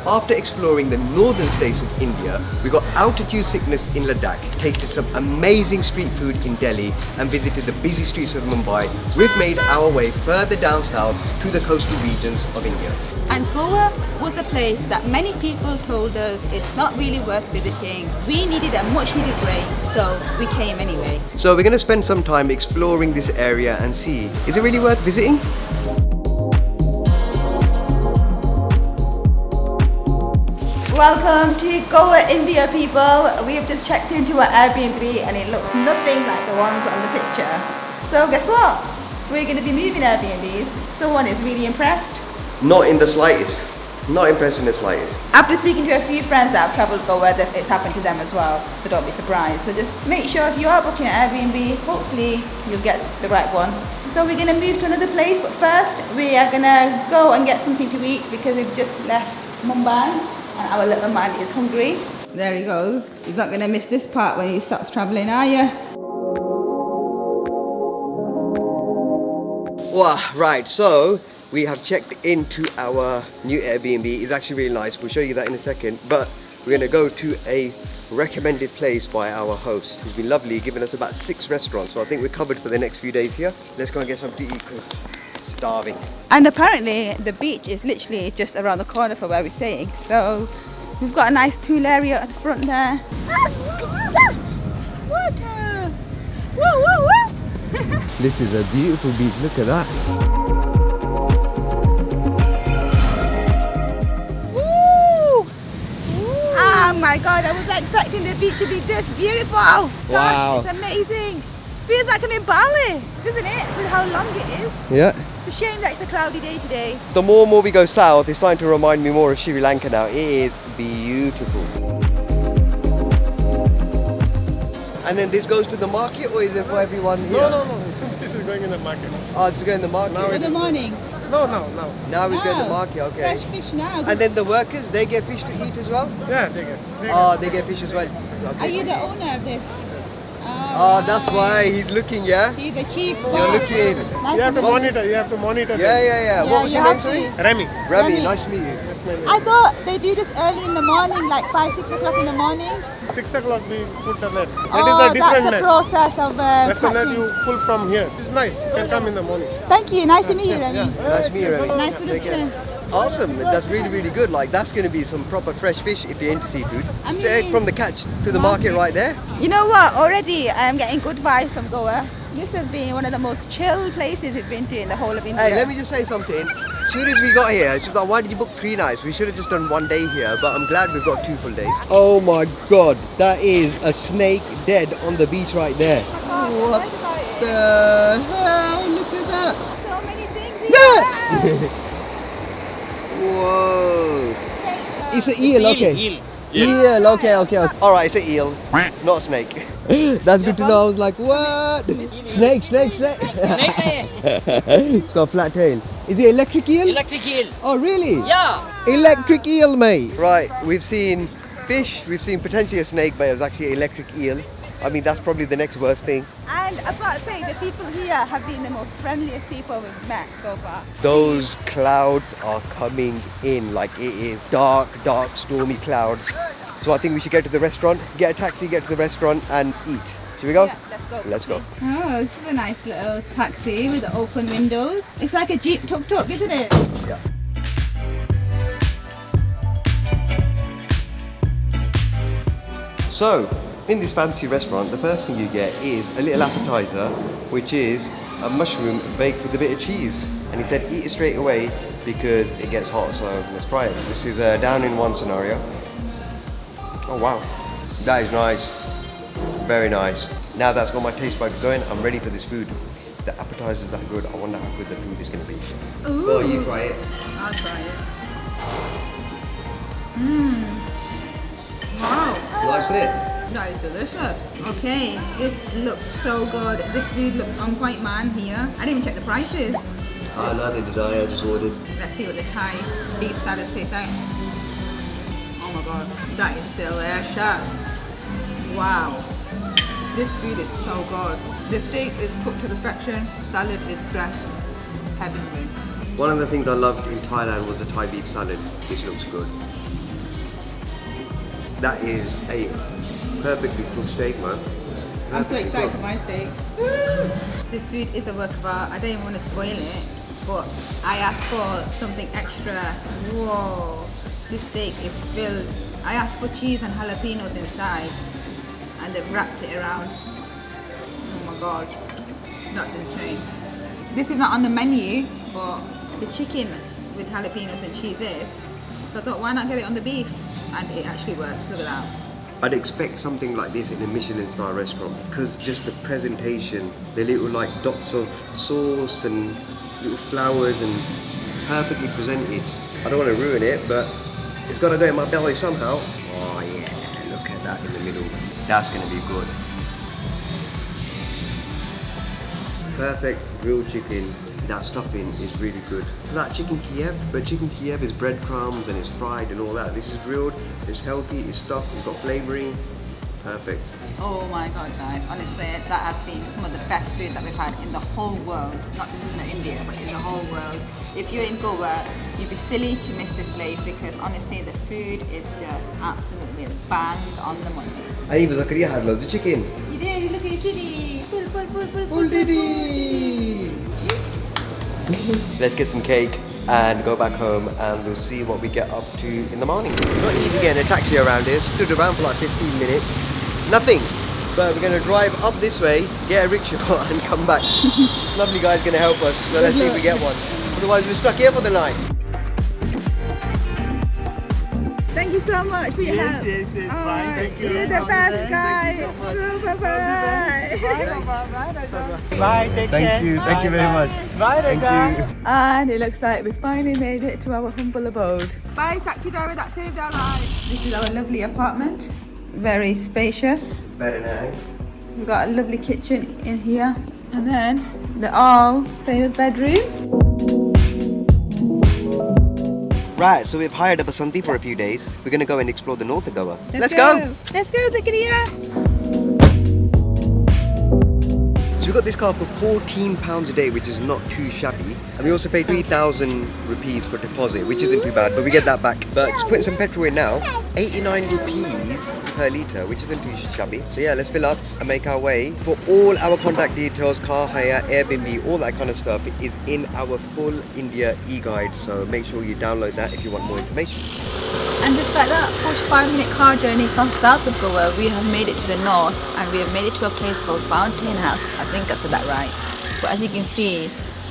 After exploring the northern states of India, we got altitude sickness in Ladakh, tasted some amazing street food in Delhi and visited the busy streets of Mumbai. We've made our way further down south to the coastal regions of India. And Goa was a place that many people told us it's not really worth visiting. We needed a much needed break, so we came anyway. So we're going to spend some time exploring this area and see, is it really worth visiting? Welcome to Goa, India, people. We have just checked into our Airbnb and it looks nothing like the ones on the picture. So guess what? We're going to be moving Airbnbs. Someone is really impressed. Not in the slightest. Not impressed in the slightest. After speaking to a few friends that have travelled Goa, it's happened to them as well. So don't be surprised. So just make sure if you are booking an Airbnb, hopefully you'll get the right one. So we're going to move to another place, but first we are going to go and get something to eat because we've just left Mumbai. And our little man is hungry. There he goes. He's not going to miss this part when he stops travelling, are you? Wow, right, so we have checked into our new Airbnb. It's actually really nice. We'll show you that in a second. But we're going to go to a recommended place by our host, who's been lovely, giving us about 6 restaurants. So I think we're covered for the next few days here. Let's go and get something to eat because starving. And apparently the beach is literally just around the corner from where we're staying. So we've got a nice pool area at the front there. Water! Whoa, whoa, whoa! This is a beautiful beach. Look at that. Woo! Oh my god, I was expecting the beach to be this beautiful. Wow. Gosh, it's amazing. Feels like I'm in Bali, doesn't it? With how long it is. Yeah. It's a shame that it's a cloudy day today. The more and more we go south, it's starting to remind me more of Sri Lanka now. It is beautiful. And then this goes to the market, or is it for everyone here? No. This is going in the market. Oh, it's going in the market. Now In the morning. No. Now it's going to the market, okay. Fresh fish now. And then the workers, they get fish to eat as well? Yeah, they get. Oh, they get fish as well. Okay. Are you the owner of this? Oh, that's why he's looking, yeah? He's the chief. You're looking. You have to monitor. You have to monitor. Yeah. What was your name, sorry? Remy. Remy, nice to meet you. I thought they do this early in the morning, like 5-6 o'clock in the morning. 6 o'clock we put the net. That is the That's different the net. process of That's the net catching. you pull from here. It's nice. You can come in the morning. Thank you. Nice to meet you, Remy. Nice to meet you, Remy. Nice to meet Take care. you. Awesome, that's really, really good. Like, that's going to be some proper fresh fish if you're into seafood. Straight from the catch to the market right there. You know what? Already I am getting good vibes from Goa. This has been one of the most chill places we've been to in the whole of India. Hey, let me just say something. As soon as we got here, she was like, why did you book 3 nights? We should have just done 1 day here, but I'm glad we've got 2 full days. Oh my god, that is a snake dead on the beach right there. What the hell? Look at that. So many things here. Yeah! Whoa. It's an eel, okay. Eel, okay. Alright, it's an eel, not a snake. That's good to know. I was like, what? Snake. It's got a flat tail. Is it electric eel? Electric eel. Oh, really? Yeah. Electric eel, mate. Right, we've seen fish, we've seen potentially a snake, but it was actually electric eel. I mean, that's probably the next worst thing. And I've got to say, the people here have been the most friendliest people we've met so far. Those clouds are coming in, like it is dark, stormy clouds. So I think we should get to the restaurant, get a taxi, get to the restaurant and eat. Should we go? Yeah, let's go. Let's go. Oh, this is a nice little taxi with the open windows. It's like a Jeep tuk-tuk, isn't it? Yeah. So, in this fancy restaurant, the first thing you get is a little appetizer, which is a mushroom baked with a bit of cheese. And he said eat it straight away because it gets hot, so let's try it. This is a down-in-one scenario. Oh wow, that is nice. Very nice. Now that's got my taste buds going, I'm ready for this food. The appetizers that good, I wonder how good the food is going to be. Ooh. Well, you try it. I'll try it. Wow. Likes it? That is delicious. Okay, this looks so good. This food looks on point, man, here. I didn't even check the prices. Neither did I just ordered. Let's see what the Thai beef salad tastes like. Oh my god, that is delicious. Wow. This food is so good. The steak is cooked to perfection. Salad is dressed heavenly. One of the things I loved in Thailand was the Thai beef salad. This looks good. That is a perfectly cooked steak, man. I'm so Perfectly excited cooked. for my steak. This food is a work of art. I don't even want to spoil it, but I asked for something extra. Whoa, this steak is filled. I asked for cheese and jalapenos inside, and they've wrapped it around. Oh my god, that's insane. This is not on the menu, but the chicken with jalapenos and cheese is. So I thought, why not get it on the beef? And it actually works. Look at that. I'd expect something like this in a Michelin star restaurant because just the presentation, the little like dots of sauce and little flowers and perfectly presented. I don't want to ruin it, but it's got to go in my belly somehow. Oh yeah, look at that in the middle. That's going to be good. Perfect grilled chicken. That stuffing is really good. That chicken Kiev, but chicken Kiev is breadcrumbs and it's fried and all that. This is grilled, it's healthy, it's stuffed, it's got flavouring. Perfect. Oh my god, guys, honestly, that has been some of the best food that we've had in the whole world. Not just in India, but in the whole world. If you're in Goa, you'd be silly to miss this place because honestly, the food is just absolutely bang on the money. And even Zakaria had loads of chicken. You did, look at your titty. Full diddy! Let's get some cake and go back home and we'll see what we get up to in the morning. Not easy getting a taxi around here, stood around for like 15 minutes. Nothing, but we're going to drive up this way, get a rickshaw and come back. Lovely guy's going to help us, so let's see if we get one. Otherwise we're stuck here for the night. Thank you so much for your help. Yes, fine. Thank you. You're the best guy. Bye-bye. Bye, take care. Thank you very much. Bye, Rega. And it looks like we finally made it to our humble abode. Bye, taxi driver, that saved our lives. This is our lovely apartment. Very spacious. Very nice. We've got a lovely kitchen in here. And then the all famous bedroom. Right, so we've hired a Basanti for a few days. We're going to go and explore the north of Goa. Let's go! Let's go, Zakaria. So we got this car for £14 a day, which is not too shabby. And we also paid 3,000 rupees for deposit, which isn't too bad, but we get that back. But just putting some petrol in now, 89 rupees per litre, which isn't too shabby. So yeah, let's fill up and make our way. For all our contact details, car hire, Airbnb, all that kind of stuff is in our full India e-guide. So make sure you download that if you want more information. And just like that, 45-minute car journey from south of Goa, we have made it to the north and we have made it to a place called Foutainhas. I think I said that right. But as you can see,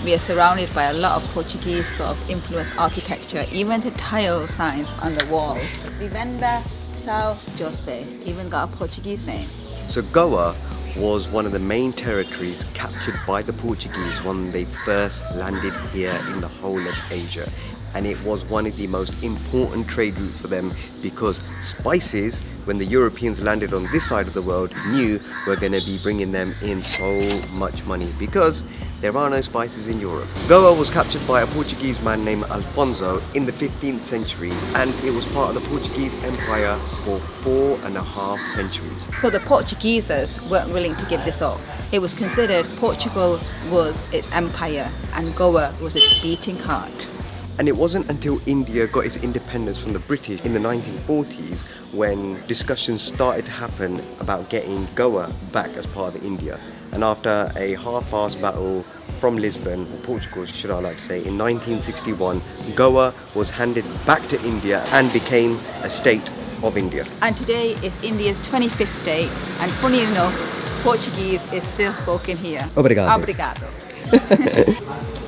we are surrounded by a lot of Portuguese sort of influenced architecture, even the tile signs on the walls. Vivenda São José, even got a Portuguese name. So Goa was one of the main territories captured by the Portuguese when they first landed here in the whole of Asia. And it was one of the most important trade routes for them because spices, when the Europeans landed on this side of the world, knew were going to be bringing them in so much money because there are no spices in Europe. Goa was captured by a Portuguese man named Alfonso in the 15th century and it was part of the Portuguese Empire for 4.5 centuries. So the Portuguese weren't willing to give this up. It was considered Portugal was its empire and Goa was its beating heart. And it wasn't until India got its independence from the British in the 1940s when discussions started to happen about getting Goa back as part of India. And after a half-assed battle from Lisbon, or Portugal should I like to say, in 1961, Goa was handed back to India and became a state of India. And today is India's 25th state and funny enough, Portuguese is still spoken here. Obrigado. Obrigado.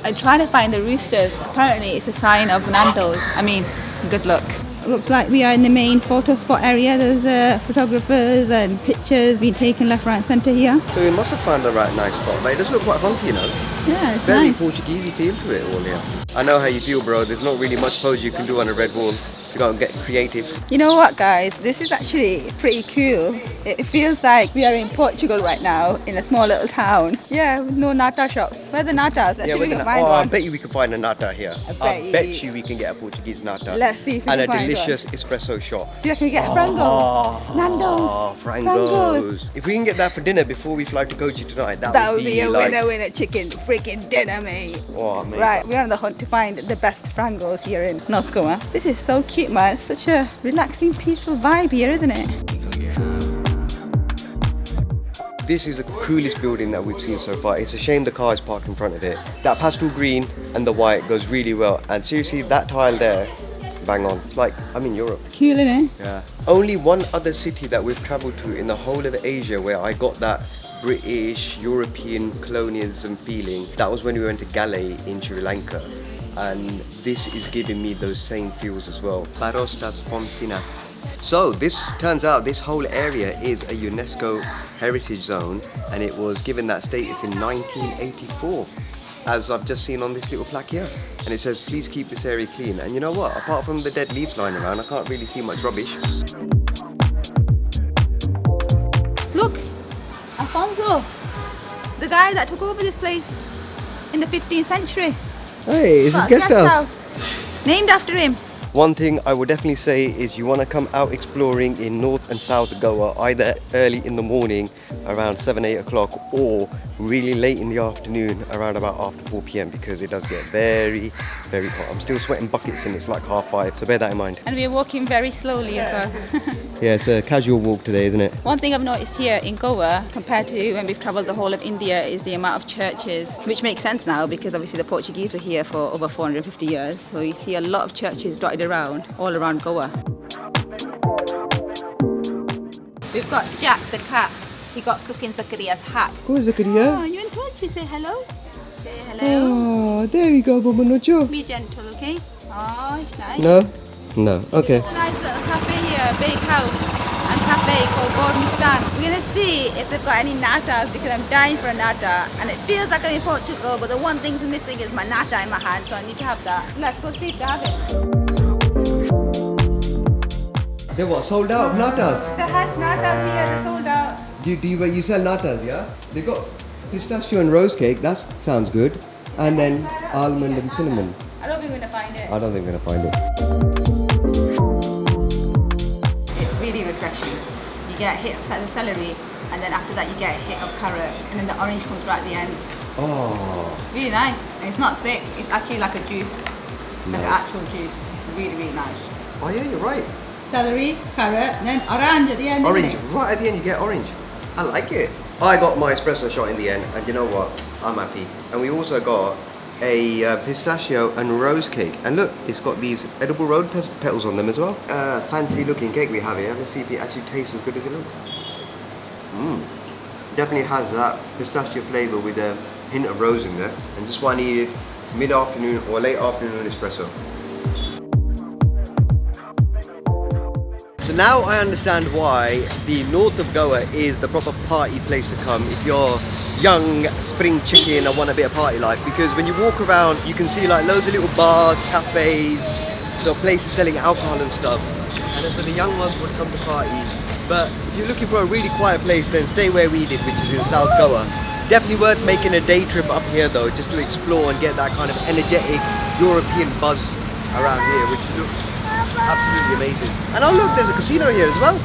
I'm trying to find the roosters. Apparently it's a sign of Nando's. I mean, good luck. Looks like we are in the main photo spot area. There's photographers and pictures being taken left, right, centre here. So we must have found the right nice spot, but it does look quite funky, you know. Yeah, it's Very nice. Portuguese feel to it all here. I know how you feel, bro. There's not really much pose you can do on a red wall. You gotta get creative. You know what, guys? This is actually pretty cool. It feels like we are in Portugal right now, in a small little town. Yeah, with no nata shops. Where are the natas? Let's see if we can find I one. bet you we can find a nata here. I bet you we can get a Portuguese nata. Let's see if we and can a find delicious espresso shot. Do you reckon we get a frango? Nando's. Frangos. If we can get that for dinner before we fly to Kochi tonight, that would be a like... winner chicken freaking dinner, mate. Oh, mate. Right, we're on the hunt to find the best frangos here in North Goa. This is so cute. street, man. It's such a relaxing, peaceful vibe here, isn't it? This is the coolest building that we've seen so far. It's a shame the car is parked in front of it. That pastel green and the white goes really well. And seriously, that tile there, bang on. It's like, I'm in Europe. Cool, isn't it? Yeah. Only one other city that we've travelled to in the whole of Asia where I got that British, European colonialism feeling. That was when we went to Galay in Sri Lanka. And this is giving me those same feels as well. Paros das Foutainhas. So this turns out this whole area is a UNESCO heritage zone, and it was given that status in 1984, as I've just seen on this little plaque here. And it says, please keep this area clean. And you know what? Apart from the dead leaves lying around, I can't really see much rubbish. Look, Alfonso, the guy that took over this place in the 15th century. Hey, is this guest house? Named after him. One thing I would definitely say is you want to come out exploring in North and South Goa either early in the morning around 7-8 o'clock or really late in the afternoon around about after 4 p.m. because it does get very hot. I'm still sweating buckets and it's like 5:30, so bear that in mind. And we're walking very slowly as well. Yeah, it's a casual walk today, isn't it? One thing I've noticed here in Goa compared to when we've travelled the whole of India is the amount of churches, which makes sense now because obviously the Portuguese were here for over 450 years. So you see a lot of churches dotted around, all around Goa. We've got Jack the cat. He got stuck in Zakaria's hat. Who is Zakaria? Oh, you in touch? You say hello? Say hello. Oh, there we go, Mama Nocho. Be gentle, okay? Oh, it's nice. No? No, okay. There's a nice little cafe here, bakehouse and cafe called Gourmet. We're gonna see if they've got any natas because I'm dying for a nata and it feels like I'm in Portugal, but the one thing missing is my nata in my hand, so I need to have that. Let's go see if they have it. They what, sold out of natas? They had natas here, they're sold out. You sell natas, yeah? They got pistachio and rose cake, that sounds good. And then almond and cinnamon. I don't think we're gonna find it. I don't think we're gonna find it. It's really refreshing. You get a hit of celery and then after that you get a hit of carrot and then the orange comes right at the end. Oh. It's really nice. And it's not thick, it's actually like a juice. Like an actual juice. Really nice. Oh yeah, you're right. Celery, carrot, and then orange at the end. Orange, right at the end you get orange. I like it. I got my espresso shot in the end, and you know what? I'm happy. And we also got a pistachio and rose cake. And look, it's got these edible rose petals on them as well. Fancy looking cake we have here. Let's see if it actually tastes as good as it looks. Definitely has that pistachio flavour with a hint of rose in there. And this one I needed mid-afternoon or late afternoon espresso. So now I understand why the north of Goa is the proper party place to come if you're young, spring chicken and want a bit of party life, because when you walk around you can see like loads of little bars, cafes, so places selling alcohol and stuff, and that's where the young ones would come to party. But if you're looking for a really quiet place, then stay where we did, which is in South Goa. Definitely worth making a day trip up here though, just to explore and get that kind of energetic European buzz around here, which looks absolutely amazing. And oh look, there's a casino here as well.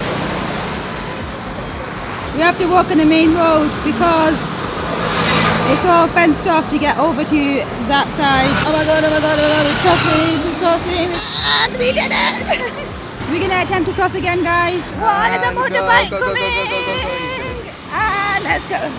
We have to walk on the main road because it's all fenced off to get over to that side. Oh my god, it's crossing. And we did it! We're gonna attempt to cross again, guys. One of the motorbikes coming! And let's go.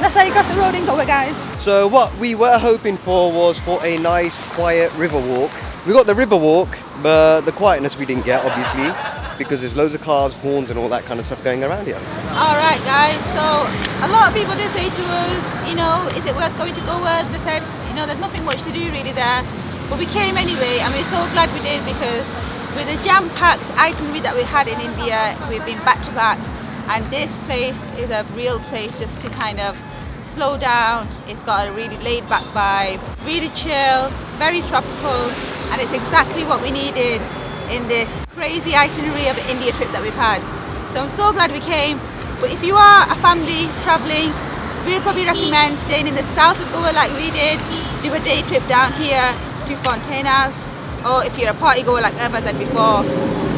That's how you cross the road in Goa, guys. So what we were hoping for was for a nice quiet river walk. We got the river walk, but the quietness we didn't get, obviously, because there's loads of cars, horns and all that kind of stuff going around here. Alright guys, so a lot of people did say to us, you know, is it worth going to Goa? They said, you know, there's nothing much to do really there. But we came anyway, and we're so glad we did, because with the jam-packed itinerary that we had in India, we've been back to back, and this place is a real place just to kind of slow down. It's got a really laid-back vibe, really chill, very tropical, and it's exactly what we needed in this crazy itinerary of an India trip that we've had. So I'm so glad we came. But if you are a family travelling, we'll probably recommend staying in the south of Goa like we did, do a day trip down here to Foutainhas, or if you're a party goer like Eva said before,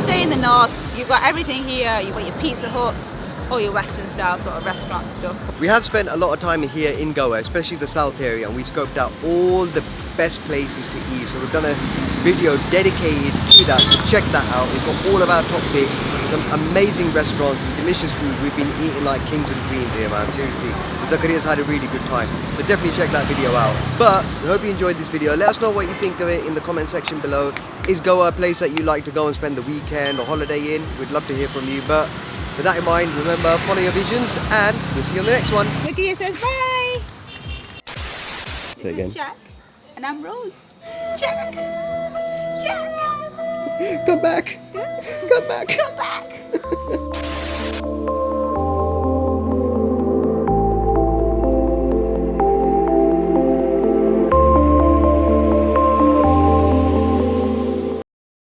stay in the north. You've got everything here. You've got your pizza huts, all your Western style sort of restaurants and stuff. We have spent a lot of time here in Goa, especially the south area, and we scoped out all the best places to eat. So we've done a video dedicated to that, so check that out. We've got all of our top picks, some amazing restaurants and delicious food. We've been eating like kings and queens here, man, seriously. Zakaria's had a really good time, so definitely check that video out. But we hope you enjoyed this video. Let us know what you think of it in the comment section below. Is Goa a place that you like to go and spend the weekend or holiday in? We'd love to hear from you. But with that in mind, remember, follow your visions, and we'll see you on the next one. Zakiya says bye. Say it again. Jack and I'm Rose. Jack. Jack. Come back. Come back. Come back.